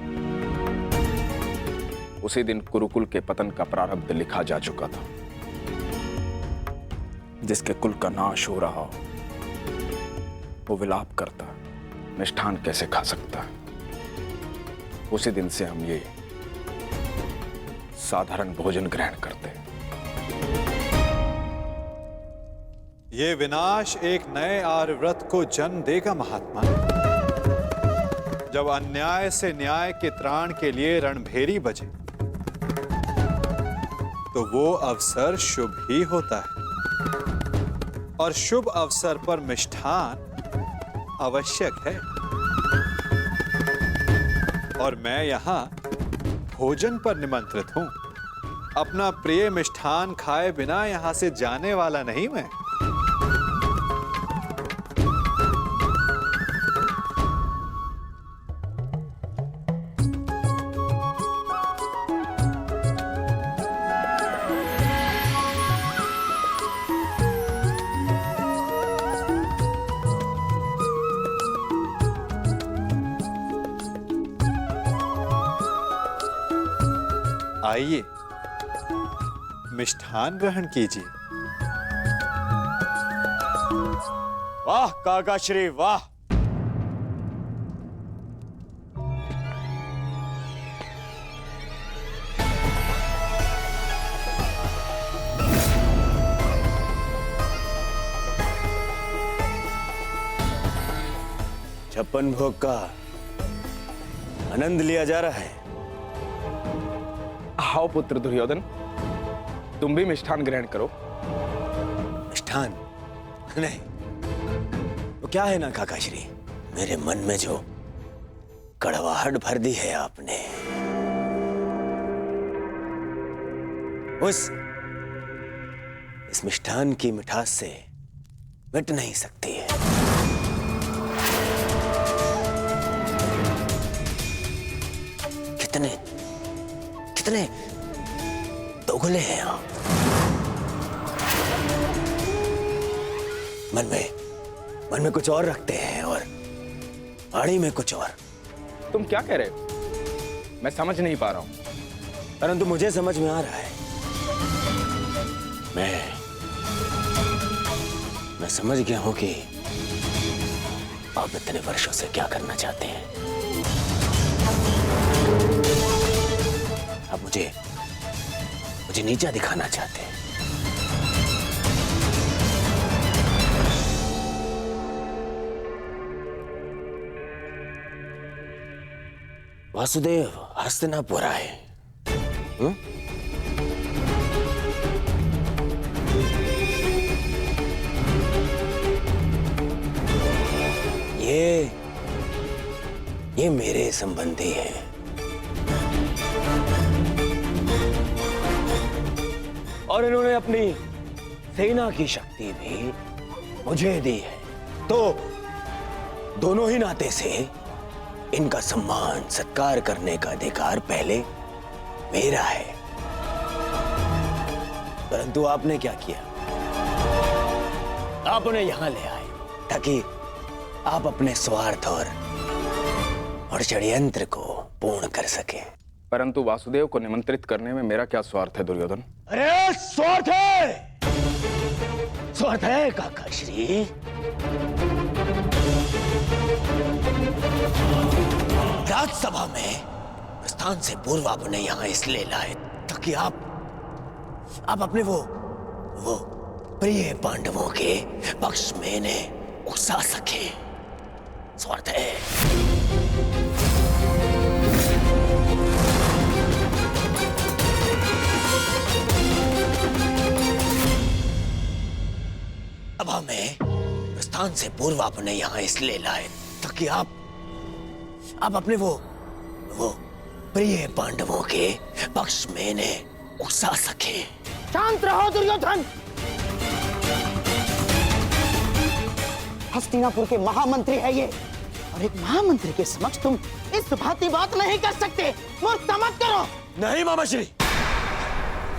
उसी दिन कुरुकुल के पतन का प्रारब्ध लिखा जा चुका था। जिसके कुल का नाश हो रहा हो वो विलाप करता, मिष्ठान कैसे खा सकता है? उसी दिन से हम ये साधारण भोजन ग्रहण करते हैं। ये विनाश एक नए आर्यव्रत को जन्म देगा महात्मा। जब अन्याय से न्याय के त्राण के लिए रणभेरी बजे तो वो अवसर शुभ ही होता है, और शुभ अवसर पर मिष्ठान आवश्यक है। और मैं यहां भोजन पर निमंत्रित हूं। अपना प्रिय मिष्ठान खाए बिना यहां से जाने वाला नहीं मैं। आइए, मिष्ठान ग्रहण कीजिए। वाह काका श्री वाह! छप्पन भोग का आनंद लिया जा रहा है। आओ पुत्र दुर्योधन, तुम भी मिष्ठान ग्रहण करो। मिष्ठान नहीं, वो क्या है ना काकाश्री, मेरे मन में जो कड़वाहट भर दी है आपने, इस मिष्ठान की मिठास से मिट नहीं सकती है। कितने कितने दोगले हैं आप। मन में कुछ और रखते हैं और वाणी में कुछ और। तुम क्या कह रहे हो? मैं समझ नहीं पा रहा हूं। परंतु मुझे समझ में आ रहा है। मैं समझ गया हूं कि आप इतने वर्षों से क्या करना चाहते हैं। आप मुझे नीचा दिखाना चाहते हैं। वासुदेव हस्तिनापुर आए। ये मेरे संबंधी हैं। और इन्होंने अपनी सेना की शक्ति भी मुझे दी है। तो दोनों ही नाते से इनका सम्मान सत्कार करने का अधिकार पहले मेरा है। परंतु आपने क्या किया? आप उन्हें यहां ले आए ताकि आप अपने स्वार्थ और षड्यंत्र को पूर्ण कर सके। परंतु वासुदेव को निमंत्रित करने में मेरा क्या स्वार्थ है दुर्योधन? अरे स्वार्थ है काका श्री। राजसभा में प्रस्थान से पूर्व आप उन्हें यहां इसलिए लाए ताकि आप अपने वो प्रिय पांडवों के पक्ष में इन्हें उकसा सके। स्वार्थ है। सभा में प्रस्थान से पूर्व आप उन्हें यहां इसलिए लाए ताकि आप अपने वो प्रिय पांडवों के पक्ष में इन्हें उकसा सके। शांत रहो दुर्योधन। हस्तिनापुर के महामंत्री है ये, और एक महामंत्री के समक्ष तुम इस भांति बात नहीं कर सकते। मूर्खता मत करो। नहीं मामा श्री,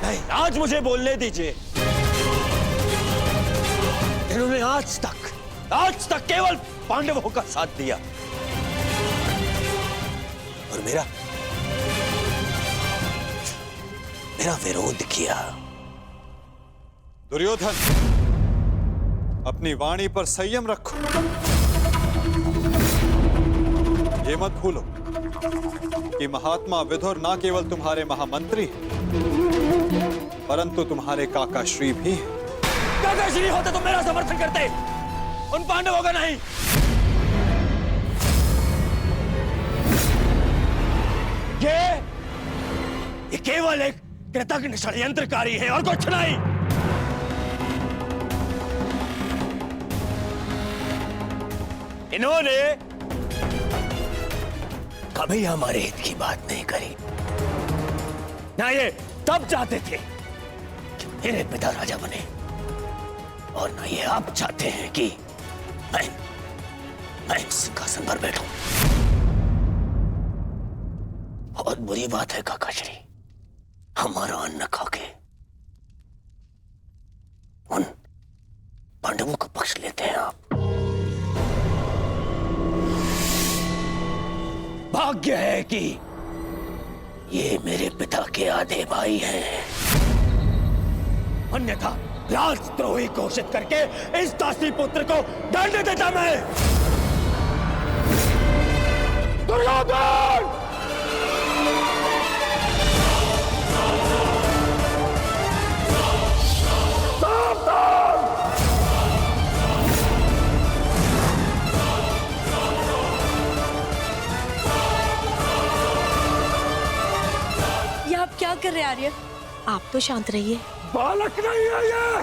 नहीं, आज मुझे बोलने दीजिए। इन्होंने आज तक केवल पांडवों का साथ दिया और मेरा विरोध किया। दुर्योधन, अपनी वाणी पर संयम रखो। ये मत भूलो कि महात्मा विदुर ना केवल तुम्हारे महामंत्री परंतु तुम्हारे काका श्री भी हैं। काका श्री होते तो मेरा समर्थन करते, उन पांडवों का नहीं। ये केवल एक कृतज्ञ षड्यंत्रकारी है और कुछ नहीं। इन्होंने कभी हमारे हित की बात नहीं करी। ना ये तब चाहते थे कि मेरे पिता राजा बने, और ना ये आप चाहते हैं कि मैं सिंहासन पर बैठूं। बहुत बुरी बात है काका श्री, हमारा अन्न खाके उन पांडवों का पक्ष लेते हैं आप। भाग्य है कि ये मेरे पिता के आधे भाई हैं, अन्यथा राजद्रोही घोषित करके इस दासी पुत्र को दंड देता मैं। दुर्योधन! क्या कर रहे आर्य? आप तो शांत रहिए। बालक नहीं है ये,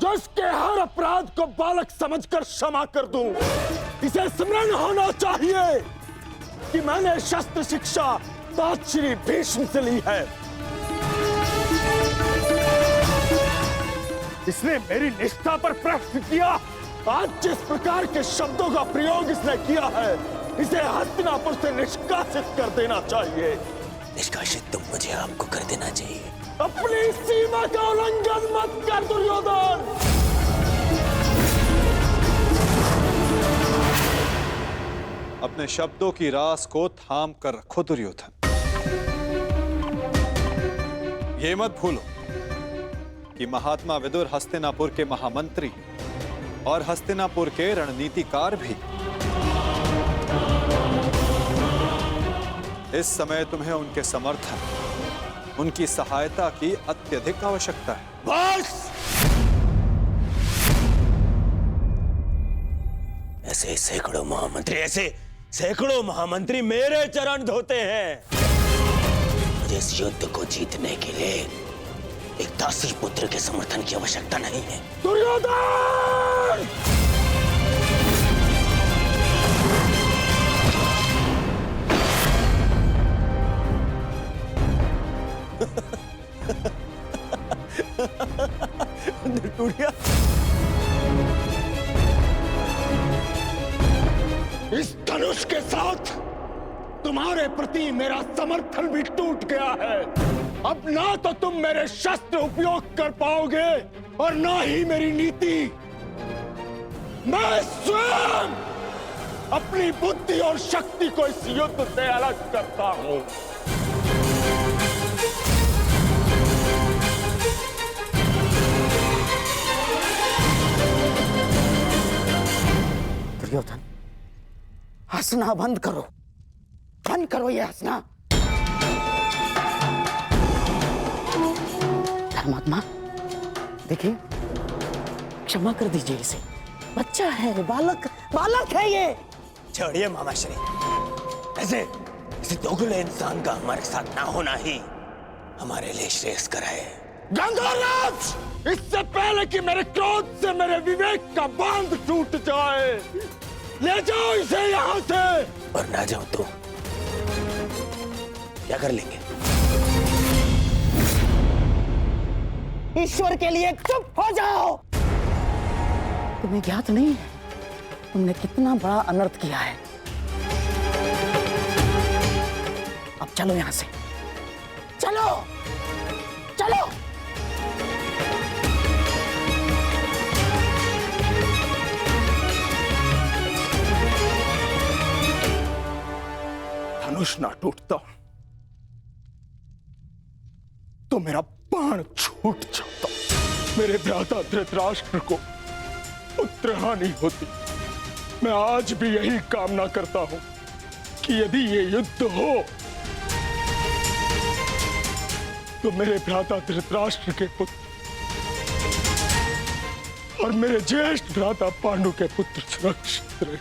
जिसके हर अपराध को बालक समझकर क्षमा कर दूं। इसे स्मरण होना चाहिए कि मैंने शस्त्र शिक्षा तात श्री भीष्म से ली है। इसने मेरी निष्ठा पर प्रश्न किया। आज जिस प्रकार के शब्दों का प्रयोग इसने किया है, इसे हस्तिनापुर से निष्कासित कर देना चाहिए। निष्कासित तो मुझे आपको कर देना चाहिए। अपनी सीमा का उल्लंघन मत कर दुर्योधन। अपने शब्दों की रास को थाम कर रखो दुर्योधन। ये मत भूलो कि महात्मा विदुर हस्तिनापुर के महामंत्री और हस्तिनापुर के रणनीतिकार भी। इस समय तुम्हें उनके समर्थन, उनकी सहायता की अत्यधिक आवश्यकता है। बस! ऐसे सैकड़ों महामंत्री मेरे चरण धोते हैं। मुझे इस युद्ध को जीतने के लिए एक दासी पुत्र के समर्थन की आवश्यकता नहीं है। दुर्योधन! इस धनुष के साथ तुम्हारे प्रति मेरा समर्थन भी टूट गया है। अब ना तो तुम मेरे शस्त्र उपयोग कर पाओगे और ना ही मेरी नीति। मैं स्वयं अपनी बुद्धि और शक्ति को इस युद्ध से अलग करता हूं। दुर्योधन, हंसना बंद करो, बंद करो ये हंसना। धर्मात्मा, देखिए, क्षमा कर दीजिए इसे। बच्चा है, बालक है ये। छोड़िए मामाश्री, ऐसे दोगले इंसान का हमारे साथ ना होना ही हमारे लिए श्रेयस्कर है। गंगाराज, इससे पहले कि मेरे क्रोध से मेरे विवेक का बांध टूट जाए, ले जाओ इसे यहाँ से। और ना जाओ तो क्या कर लेंगे? ईश्वर के लिए चुप हो जाओ। तुम्हें ज्ञात नहीं है तुमने कितना बड़ा अनर्थ किया है। अब चलो यहां से, चलो चलो। धनुष ना टूटता तो मेरा बाण छूट जाता। मेरे भ्राता धृतराष्ट्र को पुत्र हानि होती। मैं आज भी यही कामना करता हूं कि यदि ये युद्ध हो तो मेरे भ्राता धृतराष्ट्र के पुत्र और मेरे ज्येष्ठ भ्राता पांडु के पुत्र सुरक्षित रहे।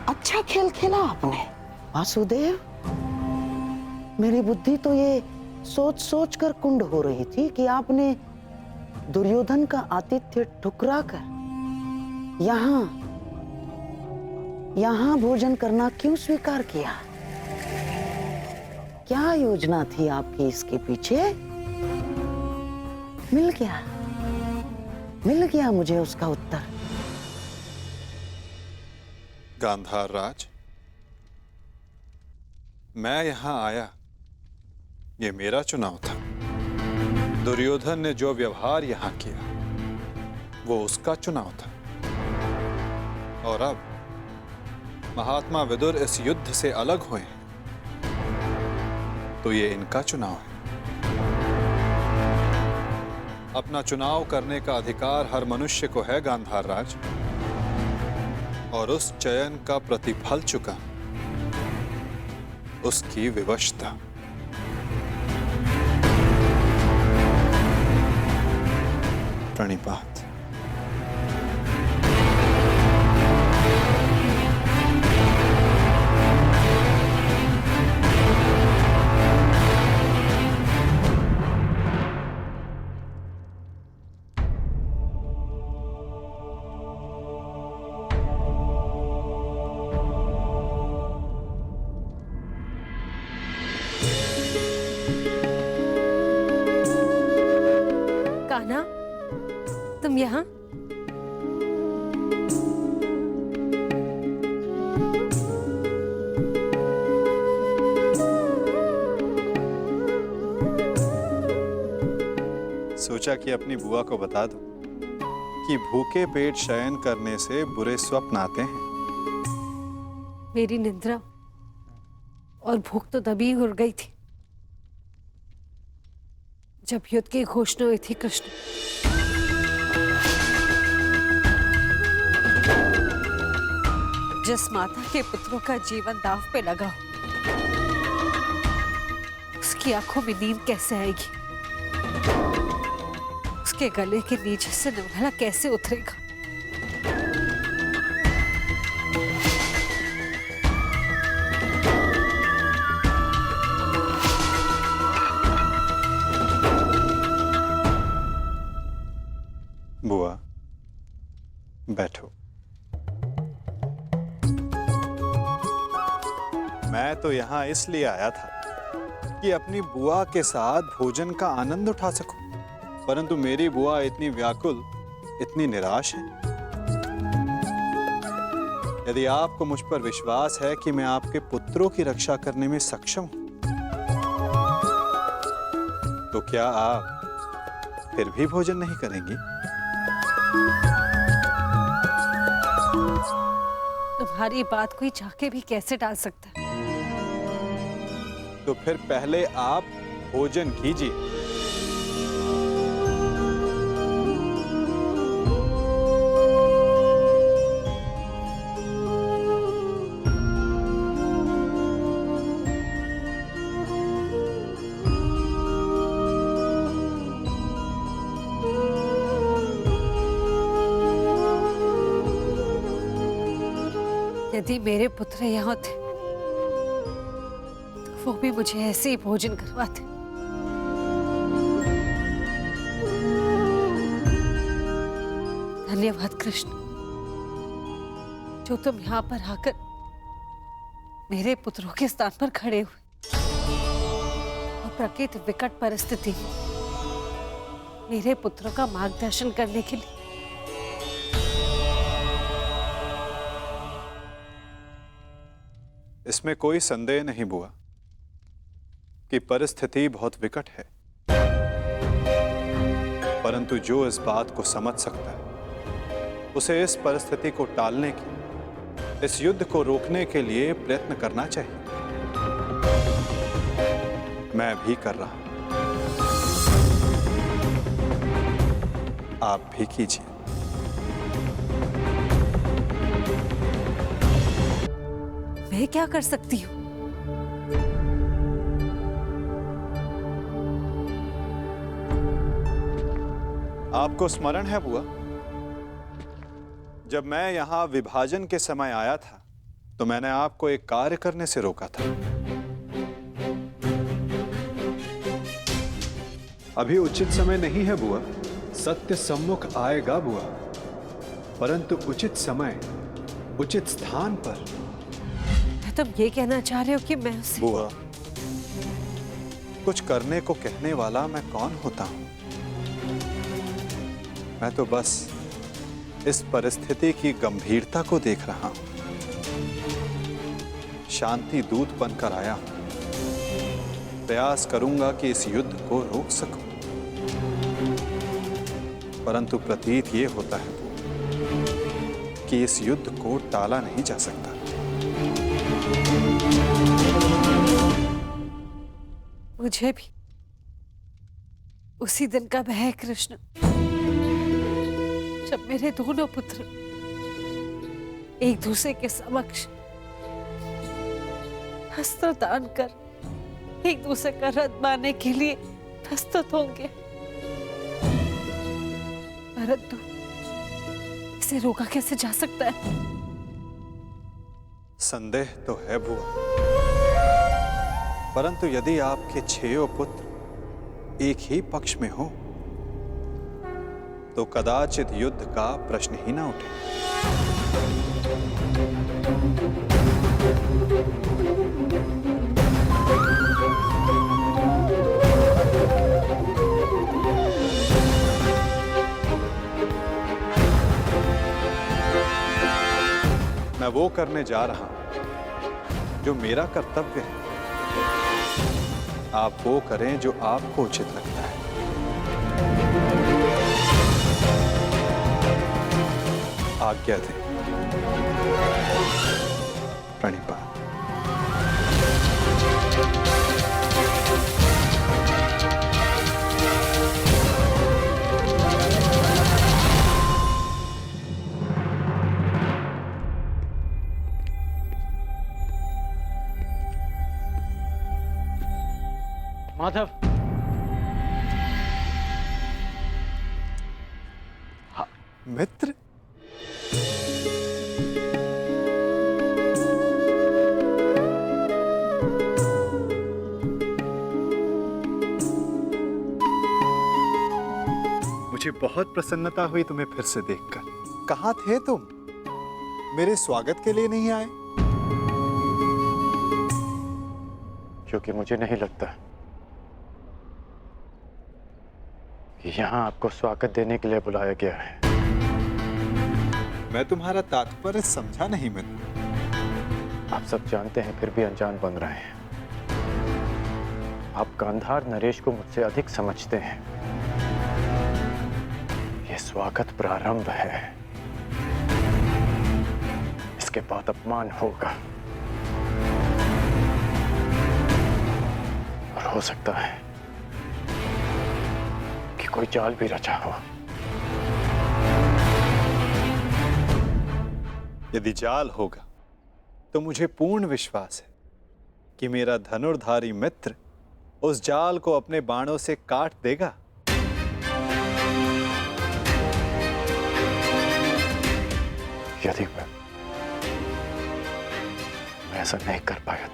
अच्छा खेल खेला आपने वासुदेव। मेरी बुद्धि तो ये सोच सोच कर कुंड हो रही थी कि आपने दुर्योधन का आतिथ्य ठुकरा कर यहाँ भोजन करना क्यों स्वीकार किया? क्या योजना थी आपकी इसके पीछे? मिल गया मुझे उसका उत्तर। गांधार राज, मैं यहां आया, ये मेरा चुनाव था। दुर्योधन ने जो व्यवहार यहां किया वो उसका चुनाव था। और अब महात्मा विदुर इस युद्ध से अलग हुए हैं तो ये इनका चुनाव है। अपना चुनाव करने का अधिकार हर मनुष्य को है गांधार राज, और उस चयन का प्रतिफल चुका उसकी विवशता। प्रणिपात। तुम यहाँ? सोचा कि अपनी बुआ को बता दूं कि भूखे पेट शयन करने से बुरे स्वप्न आते हैं। मेरी निद्रा और भूख तो तभी उड़ गई थी जब युद्ध की घोषणा हुई थी। कृष्ण, जिस माता के पुत्रों का जीवन दांव पे लगा हो, उसकी आंखों में नींद कैसे आएगी? उसके गले के नीचे से निवाला कैसे उतरेगा? बुआ, बैठो। मैं तो यहाँ इसलिए आया था कि अपनी बुआ के साथ भोजन का आनंद उठा सकूं, परंतु मेरी बुआ इतनी व्याकुल, इतनी निराश है। यदि आपको मुझ पर विश्वास है कि मैं आपके पुत्रों की रक्षा करने में सक्षम हूं, तो क्या आप फिर भी भोजन नहीं करेंगी? तुम्हारी बात कोई चाह के भी कैसे टाल सकता है? तो फिर पहले आप भोजन कीजिए। यदि मेरे पुत्र यहाँ थे तो वो भी मुझे ऐसे ही भोजन करवाते। धन्यवाद कृष्ण, जो तुम यहाँ पर आकर मेरे पुत्रों के स्थान पर खड़े हुए और प्रकृति विकट परिस्थिति में मेरे पुत्रों का मार्गदर्शन करने के लिए। इसमें कोई संदेह नहीं बुआ कि परिस्थिति बहुत विकट है, परंतु जो इस बात को समझ सकता है उसे इस परिस्थिति को टालने की, इस युद्ध को रोकने के लिए प्रयत्न करना चाहिए। मैं भी कर रहा हूं, आप भी कीजिए। मैं क्या कर सकती हूँ? आपको स्मरण है बुआ, जब मैं यहां विभाजन के समय आया था तो मैंने आपको एक कार्य करने से रोका था। अभी उचित समय नहीं है बुआ, सत्य सम्मुख आएगा बुआ, परंतु उचित समय, उचित स्थान पर। तुम ये कहना चाह रहे हो कि मैं उसे... बुआ, कुछ करने को कहने वाला मैं कौन होता हूं? मैं तो बस इस परिस्थिति की गंभीरता को देख रहा हूं। शांति दूत बनकर आया हूं। प्रयास करूंगा कि इस युद्ध को रोक सकूं, परंतु प्रतीत ये होता है कि इस युद्ध को टाला नहीं जा सकता। मुझे भी उसी दिन का भय है कृष्ण, जब मेरे दोनों पुत्र एक दूसरे के समक्ष अस्त्र दान कर एक दूसरे का रथ मारने के लिए प्रस्तुत होंगे, परंतु इसे रोका कैसे जा सकता है? संदेह तो है बुआ, परंतु यदि आपके 6 पुत्र एक ही पक्ष में हो तो कदाचित युद्ध का प्रश्न ही ना उठे। मैं वो करने जा रहा हूं जो मेरा कर्तव्य है। आप वो करें जो आपको उचित लगता है। आज्ञा दें। प्रणिपात। माधव, मित्र, मुझे बहुत प्रसन्नता हुई तुम्हें फिर से देखकर। कहाँ थे तुम? मेरे स्वागत के लिए नहीं आए? क्योंकि मुझे नहीं लगता कि यहाँ आपको स्वागत देने के लिए बुलाया गया है। मैं तुम्हारा तात्पर्य समझा नहीं मित्र। आप सब जानते हैं फिर भी अनजान बन रहे हैं। आप गांधार नरेश को मुझसे अधिक समझते हैं। ये स्वागत प्रारंभ है, इसके बाद अपमान होगा और हो सकता है कि कोई जाल भी रचा हो। यदि जाल होगा तो मुझे पूर्ण विश्वास है कि मेरा धनुर्धारी मित्र उस जाल को अपने बाणों से काट देगा। यदि मैं ऐसा नहीं कर पाया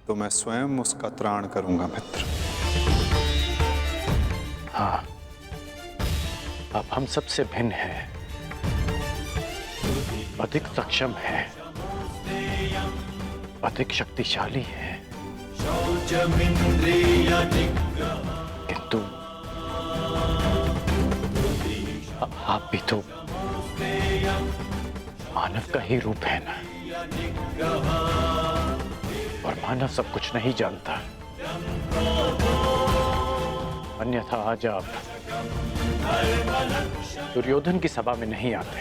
तो मैं स्वयं उसका त्राण करूंगा मित्र। हाँ, आप हम सबसे भिन्न हैं, अधिक सक्षम हैं, अधिक शक्तिशाली हैं, किंतु आप भी तो मानव का ही रूप है ना, और मानव सब कुछ नहीं जानता। अन्यथा आज आप दुर्योधन की सभा में नहीं आते।